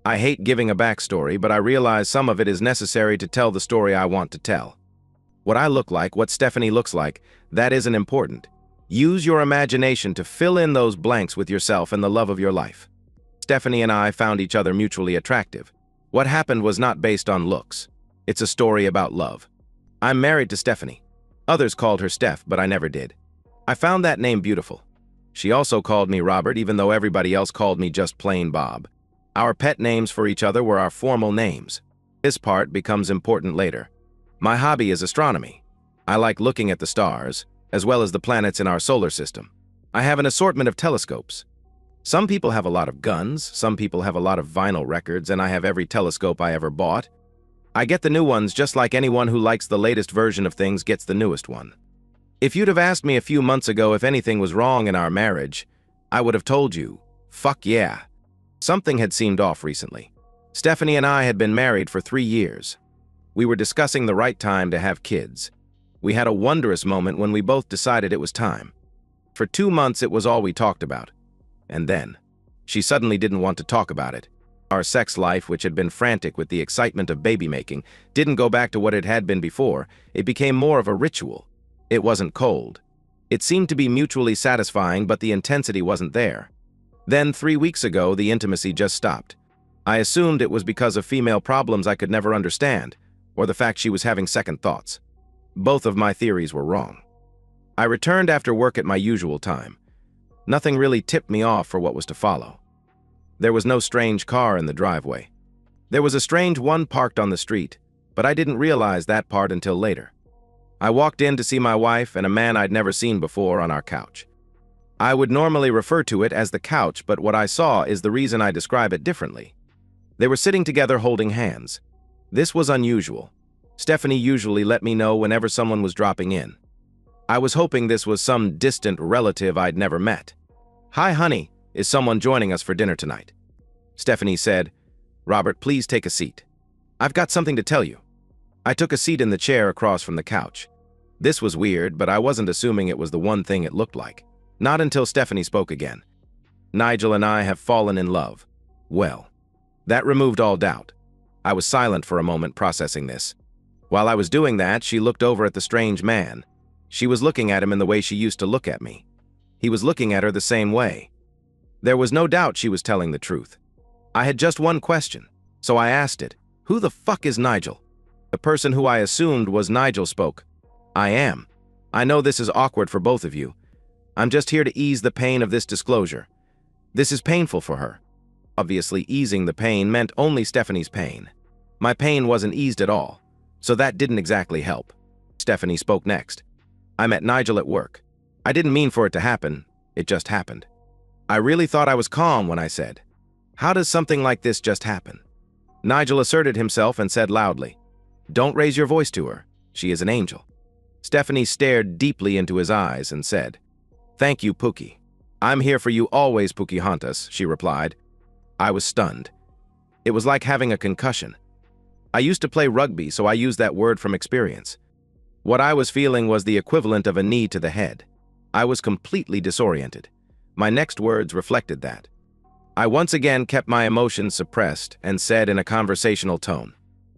I hate giving a backstory, but I realize some of it is necessary to tell the story I want to tell. What I look like, what Stephanie looks like, that isn't important. Use your imagination to fill in those blanks with yourself and the love of your life. Stephanie and I found each other mutually attractive. What happened was not based on looks. It's a story about love. I'm married to Stephanie. Others called her Steph, but I never did. I found that name beautiful. She also called me Robert, even though everybody else called me just plain Bob. Our pet names for each other were our formal names. This part becomes important later. My hobby is astronomy. I like looking at the stars, as well as the planets in our solar system. I have an assortment of telescopes. Some people have a lot of guns, some people have a lot of vinyl records, and I have every telescope I ever bought. I get the new ones just like anyone who likes the latest version of things gets the newest one. If you'd have asked me a few months ago if anything was wrong in our marriage, I would have told you, fuck yeah. Something had seemed off recently. Stephanie and I had been married for 3 years. We were discussing the right time to have kids. We had a wondrous moment when we both decided it was time. For 2 months it was all we talked about. And then, she suddenly didn't want to talk about it. Our sex life, which had been frantic with the excitement of baby-making, didn't go back to what it had been before. It became more of a ritual. It wasn't cold. It seemed to be mutually satisfying, but the intensity wasn't there. Then, 3 weeks ago, the intimacy just stopped. I assumed it was because of female problems I could never understand, or the fact she was having second thoughts. Both of my theories were wrong. I returned after work at my usual time. Nothing really tipped me off for what was to follow. There was no strange car in the driveway. There was a strange one parked on the street, but I didn't realize that part until later. I walked in to see my wife and a man I'd never seen before on our couch. I would normally refer to it as the couch, but what I saw is the reason I describe it differently. They were sitting together holding hands. This was unusual. Stephanie usually let me know whenever someone was dropping in. I was hoping this was some distant relative I'd never met. "Hi, honey, is someone joining us for dinner tonight?" Stephanie said, "Robert, please take a seat. I've got something to tell you." I took a seat in the chair across from the couch. This was weird, but I wasn't assuming it was the one thing it looked like. Not until Stephanie spoke again. "Nigel and I have fallen in love." Well, that removed all doubt. I was silent for a moment processing this. While I was doing that, she looked over at the strange man. She was looking at him in the way she used to look at me. He was looking at her the same way. There was no doubt she was telling the truth. I had just one question, so I asked it. "Who the fuck is Nigel?" The person who I assumed was Nigel spoke. "I am. I know this is awkward for both of you. I'm just here to ease the pain of this disclosure. This is painful for her." Obviously, easing the pain meant only Stephanie's pain. My pain wasn't eased at all, so that didn't exactly help. Stephanie spoke next. "I met Nigel at work. I didn't mean for it to happen, it just happened." I really thought I was calm when I said, "How does something like this just happen?" Nigel asserted himself and said loudly, "Don't raise your voice to her. She is an angel." Stephanie stared deeply into his eyes and said, "Thank you, Pookie. I'm here for you always, Pocahontas," she replied. I was stunned. It was like having a concussion. I used to play rugby, so I used that word from experience. What I was feeling was the equivalent of a knee to the head. I was completely disoriented. My next words reflected that. I once again kept my emotions suppressed and said in a conversational tone,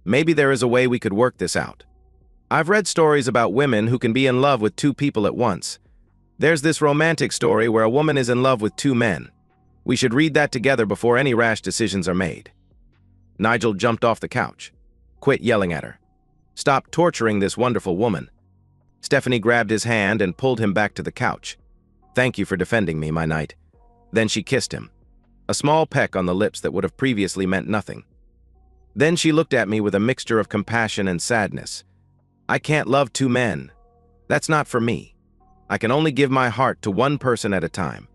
"Maybe there is a way we could work this out. I've read stories about women who can be in love with 2 people at once. There's this romantic story where a woman is in love with 2 men. We should read that together before any rash decisions are made." Nigel jumped off the couch. "Quit yelling at her. Stop torturing this wonderful woman." Stephanie grabbed his hand and pulled him back to the couch. "Thank you for defending me, my knight." Then she kissed him. A small peck on the lips that would have previously meant nothing. Then she looked at me with a mixture of compassion and sadness. "I can't love 2 men. That's not for me. I can only give my heart to one person at a time.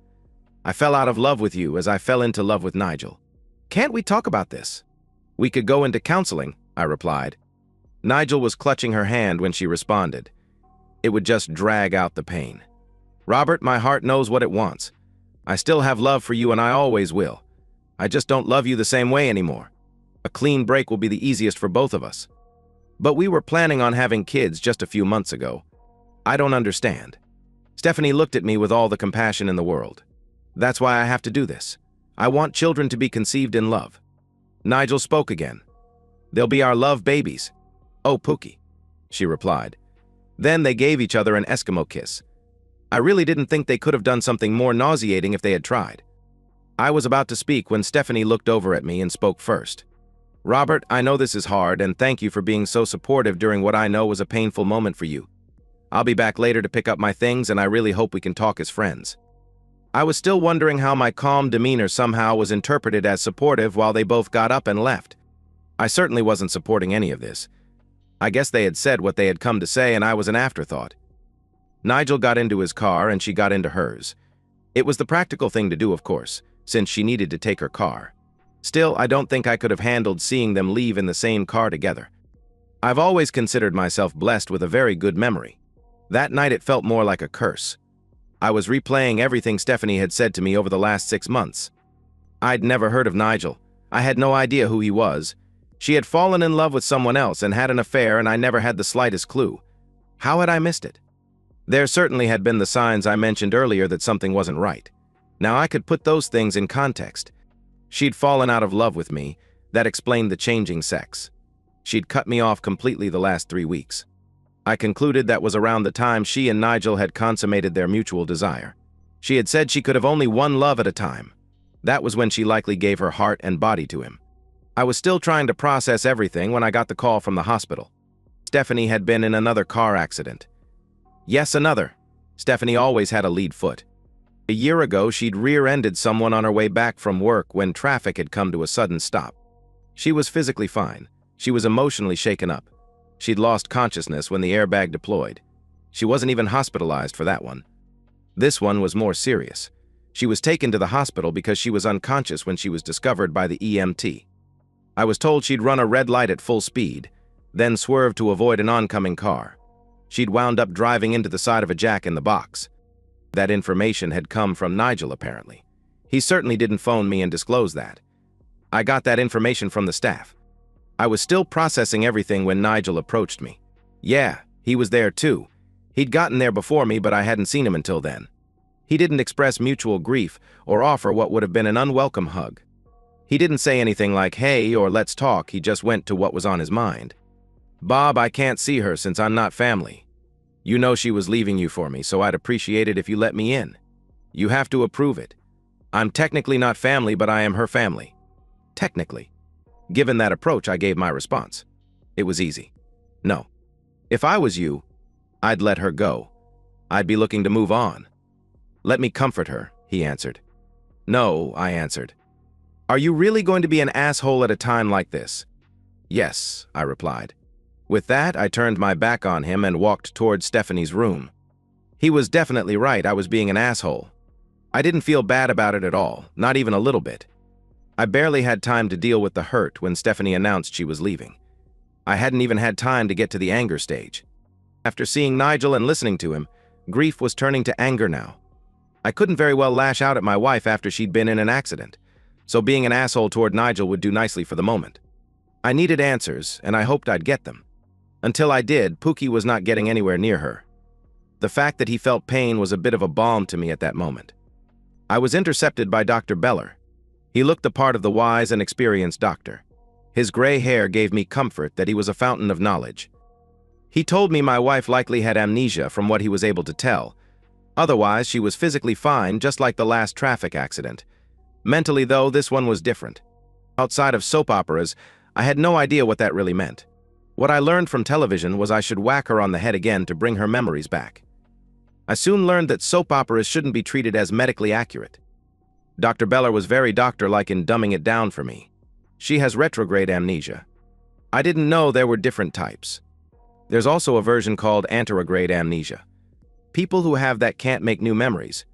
I fell out of love with you as I fell into love with Nigel. Can't we talk about this?" "We could go into counseling," I replied. Nigel was clutching her hand when she responded. It would just drag out the pain. "Robert, my heart knows what it wants. I still have love for you and I always will. I just don't love you the same way anymore. A clean break will be the easiest for both of us. But we were planning on having kids just a few months ago. I don't understand." Stephanie looked at me with all the compassion in the world. "That's why I have to do this. I want children to be conceived in love." Nigel spoke again. "They'll be our love babies." "Oh, Pookie," she replied. Then they gave each other an Eskimo kiss. I really didn't think they could have done something more nauseating if they had tried. I was about to speak when Stephanie looked over at me and spoke first. "Robert, I know this is hard, and thank you for being so supportive during what I know was a painful moment for you. I'll be back later to pick up my things, and I really hope we can talk as friends." I was still wondering how my calm demeanor somehow was interpreted as supportive while they both got up and left. I certainly wasn't supporting any of this. I guess they had said what they had come to say, and I was an afterthought. Nigel got into his car, and she got into hers. It was the practical thing to do, of course, since she needed to take her car. Still, I don't think I could have handled seeing them leave in the same car together. I've always considered myself blessed with a very good memory. That night it felt more like a curse. I was replaying everything Stephanie had said to me over the last 6 months. I'd never heard of Nigel. I had no idea who he was. She had fallen in love with someone else and had an affair, and I never had the slightest clue. How had I missed it? There certainly had been the signs I mentioned earlier that something wasn't right. Now I could put those things in context. She'd fallen out of love with me. That explained the changing sex. She'd cut me off completely the last 3 weeks. I concluded that was around the time she and Nigel had consummated their mutual desire. She had said she could have only one love at a time. That was when she likely gave her heart and body to him. I was still trying to process everything when I got the call from the hospital. Stephanie had been in another car accident. Yes, another. Stephanie always had a lead foot. A year ago, she'd rear-ended someone on her way back from work when traffic had come to a sudden stop. She was physically fine. She was emotionally shaken up. She'd lost consciousness when the airbag deployed. She wasn't even hospitalized for that one. This one was more serious. She was taken to the hospital because she was unconscious when she was discovered by the EMT. I was told she'd run a red light at full speed, then swerved to avoid an oncoming car. She'd wound up driving into the side of a jack-in-the-box. That information had come from Nigel, apparently. He certainly didn't phone me and disclose that. I got that information from the staff. I was still processing everything when Nigel approached me. Yeah, he was there too. He'd gotten there before me, but I hadn't seen him until then. He didn't express mutual grief or offer what would have been an unwelcome hug. He didn't say anything like, "Hey," or "Let's talk." He just went to what was on his mind. "Bob, I can't see her since I'm not family. You know she was leaving you for me, so I'd appreciate it if you let me in. You have to approve it. I'm technically not family, but I am her family." Technically. Given that approach, I gave my response. It was easy. No. If I was you, I'd let her go. I'd be looking to move on. "Let me comfort her," he answered. "No," I answered. "Are you really going to be an asshole at a time like this?" "Yes," I replied. With that, I turned my back on him and walked toward Stephanie's room. He was definitely right. I was being an asshole. I didn't feel bad about it at all, not even a little bit. I barely had time to deal with the hurt when Stephanie announced she was leaving. I hadn't even had time to get to the anger stage. After seeing Nigel and listening to him, grief was turning to anger now. I couldn't very well lash out at my wife after she'd been in an accident, so being an asshole toward Nigel would do nicely for the moment. I needed answers, and I hoped I'd get them. Until I did, Pookie was not getting anywhere near her. The fact that he felt pain was a bit of a balm to me at that moment. I was intercepted by Dr. Beller. He looked the part of the wise and experienced doctor. His gray hair gave me comfort that he was a fountain of knowledge. He told me my wife likely had amnesia from what he was able to tell. Otherwise, she was physically fine, just like the last traffic accident. Mentally, though, this one was different. Outside of soap operas, I had no idea what that really meant. What I learned from television was I should whack her on the head again to bring her memories back. I soon learned that soap operas shouldn't be treated as medically accurate. Dr. Beller was very doctor-like in dumbing it down for me. She has retrograde amnesia. I didn't know there were different types. There's also a version called anterograde amnesia. People who have that can't make new memories.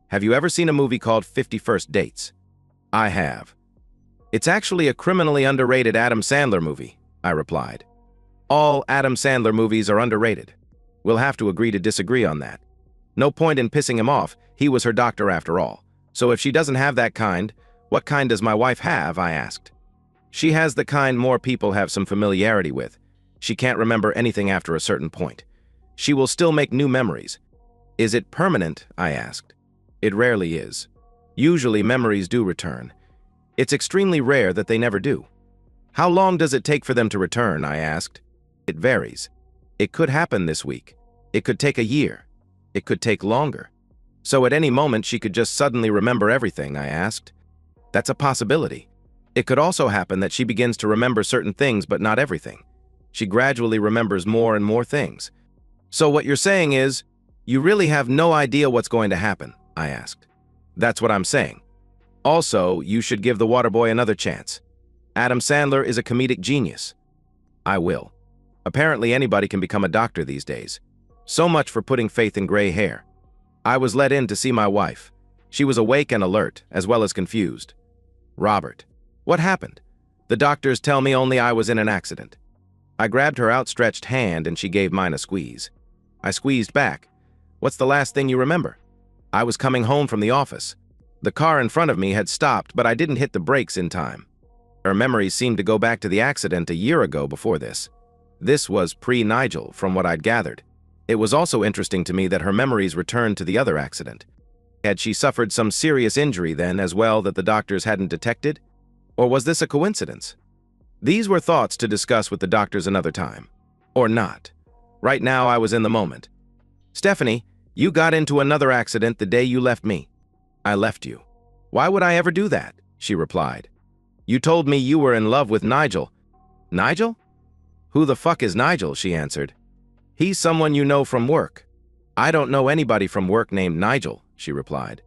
Have you ever seen a movie called 50 First Dates? I have. It's actually a criminally underrated Adam Sandler movie, I replied. All Adam Sandler movies are underrated. We'll have to agree to disagree on that. No point in pissing him off. He was her doctor after all. So if she doesn't have that kind, what kind does my wife have? I asked. She has the kind more people have some familiarity with. She can't remember anything after a certain point. She will still make new memories. Is it permanent? I asked. It rarely is. Usually memories do return. It's extremely rare that they never do. How long does it take for them to return? I asked. It varies. It could happen this week. It could take a year. It could take longer. So at any moment she could just suddenly remember everything, I asked. That's a possibility. It could also happen that she begins to remember certain things but not everything. She gradually remembers more and more things. So what you're saying is, you really have no idea what's going to happen, I asked. That's what I'm saying. Also, you should give the water boy another chance. Adam Sandler is a comedic genius. I will. Apparently anybody can become a doctor these days. So much for putting faith in gray hair. I was let in to see my wife. She was awake and alert, as well as confused. Robert. What happened? The doctors tell me only I was in an accident. I grabbed her outstretched hand and she gave mine a squeeze. I squeezed back. What's the last thing you remember? I was coming home from the office. The car in front of me had stopped, but I didn't hit the brakes in time. Her memories seemed to go back to the accident a year ago before this. This was pre-Nigel, from what I'd gathered. It was also interesting to me that her memories returned to the other accident. Had she suffered some serious injury then as well that the doctors hadn't detected? Or was this a coincidence? These were thoughts to discuss with the doctors another time. Or not. Right now I was in the moment. Stephanie, you got into another accident the day you left me. I left you. Why would I ever do that? She replied. You told me you were in love with Nigel. Nigel? Who the fuck is Nigel? She answered. He's someone you know from work. I don't know anybody from work named Nigel, she replied.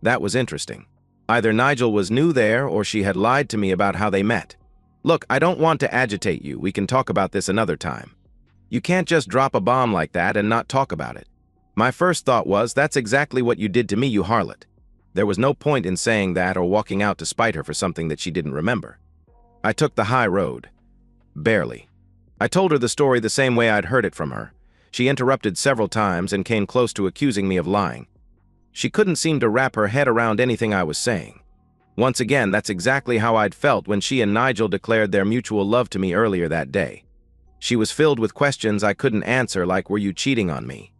That was interesting. Either Nigel was new there or she had lied to me about how they met. Look, I don't want to agitate you. We can talk about this another time. You can't just drop a bomb like that and not talk about it. My first thought was, that's exactly what you did to me, you harlot. There was no point in saying that or walking out to spite her for something that she didn't remember. I took the high road. Barely. I told her the story the same way I'd heard it from her. She interrupted several times and came close to accusing me of lying. She couldn't seem to wrap her head around anything I was saying. Once again, that's exactly how I'd felt when she and Nigel declared their mutual love to me earlier that day. She was filled with questions I couldn't answer, like, were you cheating on me?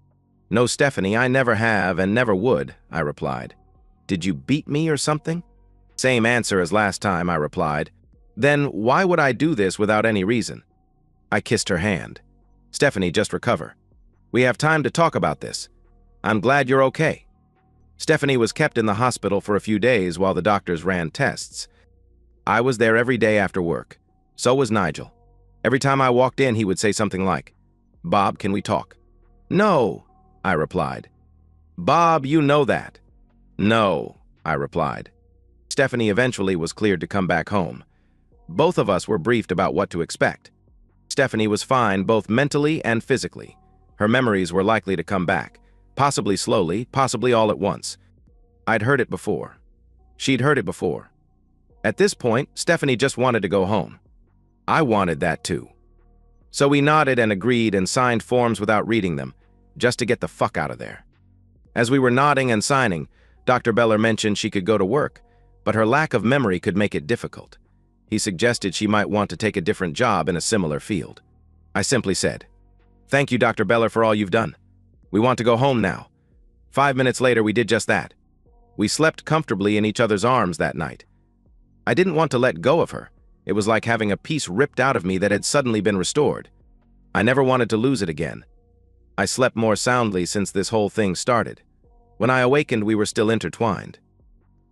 No, Stephanie, I never have and never would, I replied. Did you beat me or something? Same answer as last time, I replied. Then why would I do this without any reason? I kissed her hand. Stephanie, just recover. We have time to talk about this. I'm glad you're okay. Stephanie was kept in the hospital for a few days while the doctors ran tests. I was there every day after work. So was Nigel. Every time I walked in, he would say something like, Bob, can we talk? No, I replied. Bob, you know that. No, I replied. Stephanie eventually was cleared to come back home. Both of us were briefed about what to expect. Stephanie was fine both mentally and physically. Her memories were likely to come back, possibly slowly, possibly all at once. I'd heard it before. She'd heard it before. At this point, Stephanie just wanted to go home. I wanted that too. So we nodded and agreed and signed forms without reading them, just to get the fuck out of there. As we were nodding and signing, Dr. Beller mentioned she could go to work, but her lack of memory could make it difficult. He suggested she might want to take a different job in a similar field. I simply said, Thank you, Dr. Beller, for all you've done. We want to go home now. 5 minutes later, we did just that. We slept comfortably in each other's arms that night. I didn't want to let go of her. It was like having a piece ripped out of me that had suddenly been restored. I never wanted to lose it again. I slept more soundly since this whole thing started. When I awakened, we were still intertwined.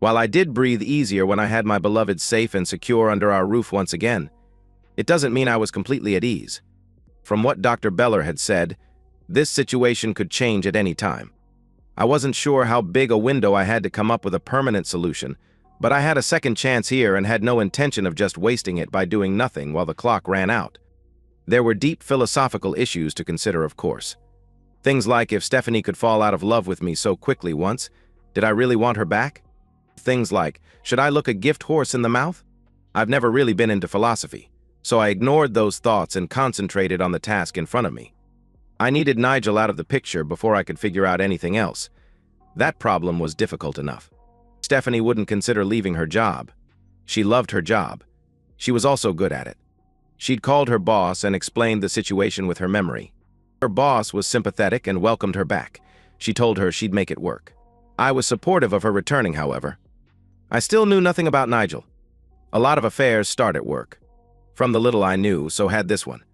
While I did breathe easier when I had my beloved safe and secure under our roof once again, it doesn't mean I was completely at ease. From what Dr. Beller had said, this situation could change at any time. I wasn't sure how big a window I had to come up with a permanent solution, but I had a second chance here and had no intention of just wasting it by doing nothing while the clock ran out. There were deep philosophical issues to consider, of course. Things like, if Stephanie could fall out of love with me so quickly once, did I really want her back? Things like, should I look a gift horse in the mouth? I've never really been into philosophy, so I ignored those thoughts and concentrated on the task in front of me. I needed Nigel out of the picture before I could figure out anything else. That problem was difficult enough. Stephanie wouldn't consider leaving her job. She loved her job. She was also good at it. She'd called her boss and explained the situation with her memory. Her boss was sympathetic and welcomed her back. She told her she'd make it work. I was supportive of her returning, however. I still knew nothing about Nigel. A lot of affairs start at work. From the little I knew, so had this one.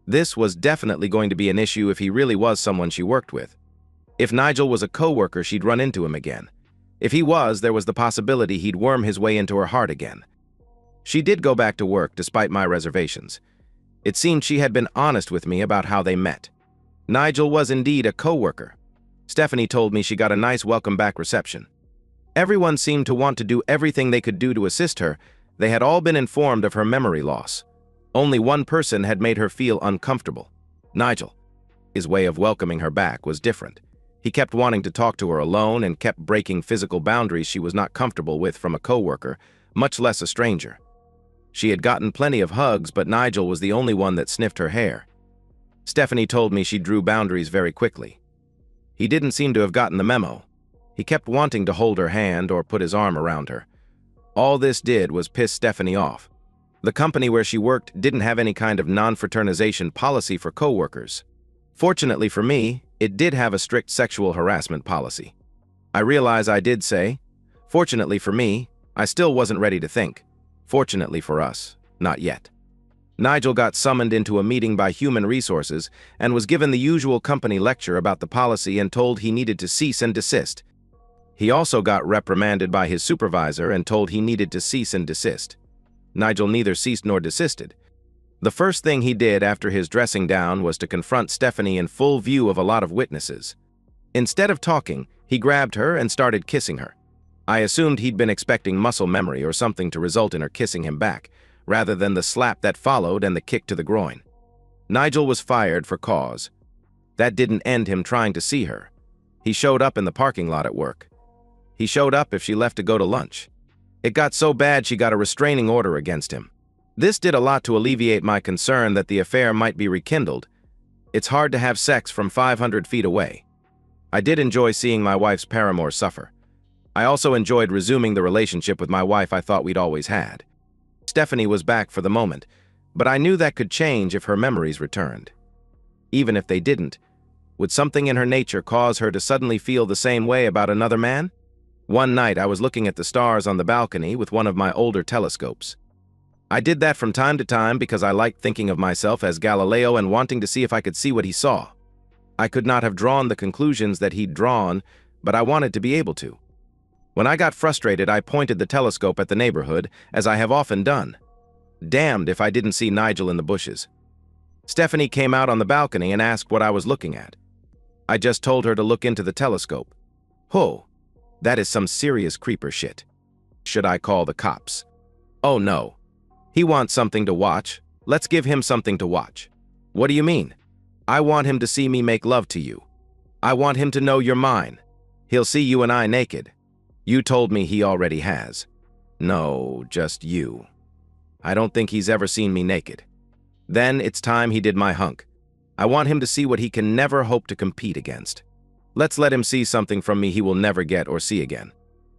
This was definitely going to be an issue if he really was someone she worked with. If Nigel was a coworker, she'd run into him again. If he was, there was the possibility he'd worm his way into her heart again. She did go back to work despite my reservations. It seemed she had been honest with me about how they met. Nigel was indeed a coworker. Stephanie told me she got a nice welcome back reception. Everyone seemed to want to do everything they could do to assist her. They had all been informed of her memory loss. Only one person had made her feel uncomfortable: Nigel. His way of welcoming her back was different. He kept wanting to talk to her alone and kept breaking physical boundaries she was not comfortable with from a coworker, much less a stranger. She had gotten plenty of hugs, but Nigel was the only one that sniffed her hair. Stephanie told me she drew boundaries very quickly. He didn't seem to have gotten the memo. He kept wanting to hold her hand or put his arm around her. All this did was piss Stephanie off. The company where she worked didn't have any kind of non-fraternization policy for coworkers. Fortunately for me, it did have a strict sexual harassment policy. I realize I did say, fortunately for me, I still wasn't ready to think. Fortunately for us, not yet. Nigel got summoned into a meeting by Human Resources and was given the usual company lecture about the policy and told he needed to cease and desist. He also got reprimanded by his supervisor and told he needed to cease and desist. Nigel neither ceased nor desisted. The first thing he did after his dressing down was to confront Stephanie in full view of a lot of witnesses. Instead of talking, he grabbed her and started kissing her. I assumed he'd been expecting muscle memory or something to result in her kissing him back, rather than the slap that followed and the kick to the groin. Nigel was fired for cause. That didn't end him trying to see her. He showed up in the parking lot at work. He showed up if she left to go to lunch. It got so bad she got a restraining order against him. This did a lot to alleviate my concern that the affair might be rekindled. It's hard to have sex from 500 feet away. I did enjoy seeing my wife's paramour suffer. I also enjoyed resuming the relationship with my wife I thought we'd always had. Stephanie was back for the moment, but I knew that could change if her memories returned. Even if they didn't, would something in her nature cause her to suddenly feel the same way about another man? One night I was looking at the stars on the balcony with one of my older telescopes. I did that from time to time because I liked thinking of myself as Galileo and wanting to see if I could see what he saw. I could not have drawn the conclusions that he'd drawn, but I wanted to be able to. When I got frustrated, I pointed the telescope at the neighborhood, as I have often done. Damned if I didn't see Nigel in the bushes. Stephanie came out on the balcony and asked what I was looking at. I just told her to look into the telescope. Oh, that is some serious creeper shit. Should I call the cops? Oh no. He wants something to watch. Let's give him something to watch. What do you mean? I want him to see me make love to you. I want him to know you're mine. He'll see you and I naked. You told me he already has. No, just you. I don't think he's ever seen me naked. Then it's time he did my hunk. I want him to see what he can never hope to compete against. Let's let him see something from me he will never get or see again.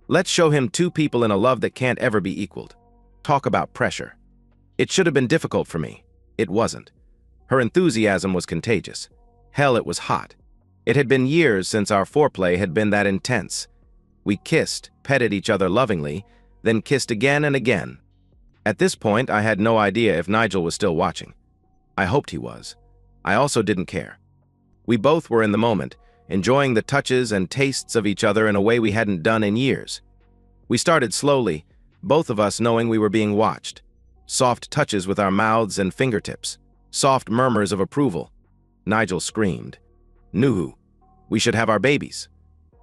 Let's show him two people in a love that can't ever be equaled. Talk about pressure. It should have been difficult for me. It wasn't. Her enthusiasm was contagious. Hell, it was hot. It had been years since our foreplay had been that intense. We kissed, petted each other lovingly, then kissed again and again. At this point, I had no idea if Nigel was still watching. I hoped he was. I also didn't care. We both were in the moment, enjoying the touches and tastes of each other in a way we hadn't done in years. We started slowly, both of us knowing we were being watched. Soft touches with our mouths and fingertips. Soft murmurs of approval. Nigel screamed. Nuhu. We should have our babies.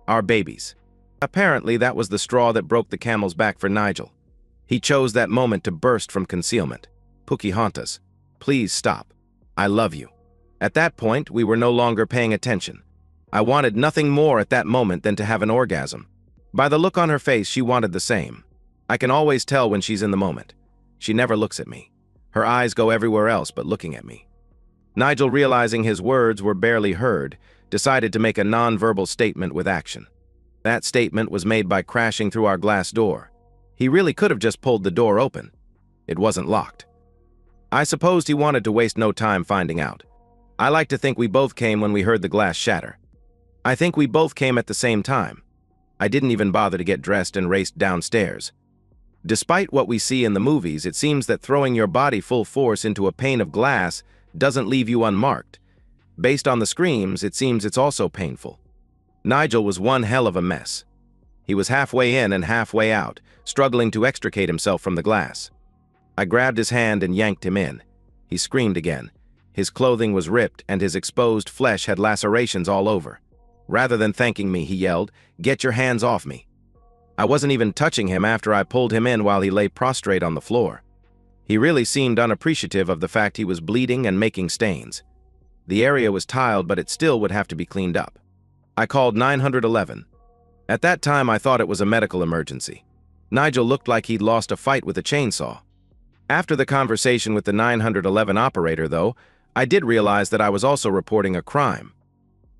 Our babies. Apparently, that was the straw that broke the camel's back for Nigel. He chose that moment to burst from concealment. Pocahontas, please stop. I love you. At that point, we were no longer paying attention. I wanted nothing more at that moment than to have an orgasm. By the look on her face, she wanted the same. I can always tell when she's in the moment. She never looks at me. Her eyes go everywhere else but looking at me. Nigel, realizing his words were barely heard, decided to make a non-verbal statement with action. That statement was made by crashing through our glass door. He really could have just pulled the door open. It wasn't locked. I supposed he wanted to waste no time finding out. I like to think we both came when we heard the glass shatter. I think we both came at the same time. I didn't even bother to get dressed and raced downstairs. Despite what we see in the movies, it seems that throwing your body full force into a pane of glass doesn't leave you unmarked. Based on the screams, it seems it's also painful. Nigel was one hell of a mess. He was halfway in and halfway out, struggling to extricate himself from the glass. I grabbed his hand and yanked him in. He screamed again. His clothing was ripped and his exposed flesh had lacerations all over. Rather than thanking me, he yelled, "Get your hands off me." I wasn't even touching him after I pulled him in while he lay prostrate on the floor. He really seemed unappreciative of the fact he was bleeding and making stains. The area was tiled, but it still would have to be cleaned up. I called 911. At that time, I thought it was a medical emergency. Nigel looked like he'd lost a fight with a chainsaw. After the conversation with the 911 operator, though, I did realize that I was also reporting a crime.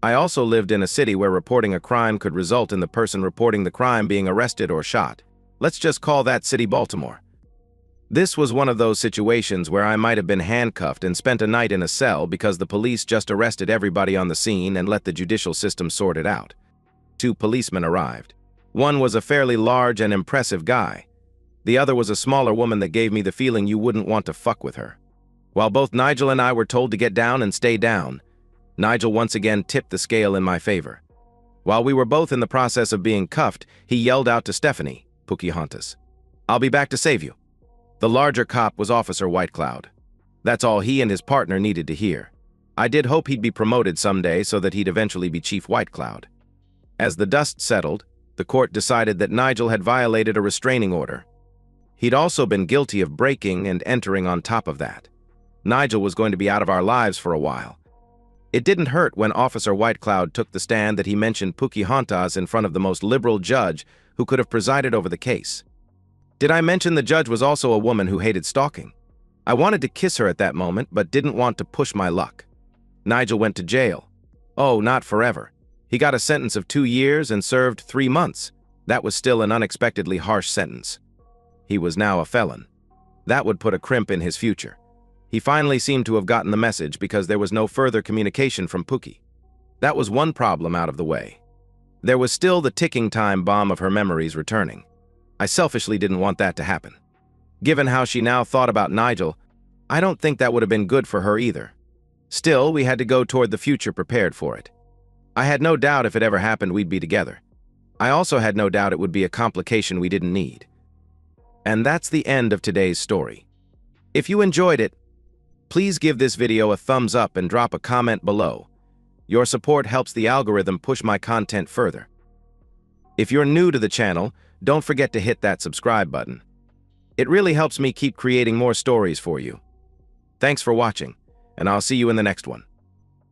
I also lived in a city where reporting a crime could result in the person reporting the crime being arrested or shot. Let's just call that city Baltimore. This was one of those situations where I might have been handcuffed and spent a night in a cell because the police just arrested everybody on the scene and let the judicial system sort it out. 2 policemen arrived. One was a fairly large and impressive guy. The other was a smaller woman that gave me the feeling you wouldn't want to fuck with her. While both Nigel and I were told to get down and stay down, Nigel once again tipped the scale in my favor. While we were both in the process of being cuffed, he yelled out to Stephanie, Pocahontas, "I'll be back to save you." The larger cop was Officer Whitecloud. That's all he and his partner needed to hear. I did hope he'd be promoted someday so that he'd eventually be Chief Whitecloud. As the dust settled, the court decided that Nigel had violated a restraining order. He'd also been guilty of breaking and entering on top of that. Nigel was going to be out of our lives for a while. It didn't hurt when Officer Whitecloud took the stand that he mentioned Pocahontas in front of the most liberal judge who could have presided over the case. Did I mention the judge was also a woman who hated stalking? I wanted to kiss her at that moment, but didn't want to push my luck. Nigel went to jail. Oh, not forever. He got a sentence of 2 years and served 3 months. That was still an unexpectedly harsh sentence. He was now a felon. That would put a crimp in his future. He finally seemed to have gotten the message because there was no further communication from Pookie. That was one problem out of the way. There was still the ticking time bomb of her memories returning. I selfishly didn't want that to happen. Given how she now thought about Nigel, I don't think that would have been good for her either. Still, we had to go toward the future prepared for it. I had no doubt if it ever happened we'd be together. I also had no doubt it would be a complication we didn't need. And that's the end of today's story. If you enjoyed it, please give this video a thumbs up and drop a comment below. Your support helps the algorithm push my content further. If you're new to the channel, don't forget to hit that subscribe button. It really helps me keep creating more stories for you. Thanks for watching, and I'll see you in the next one.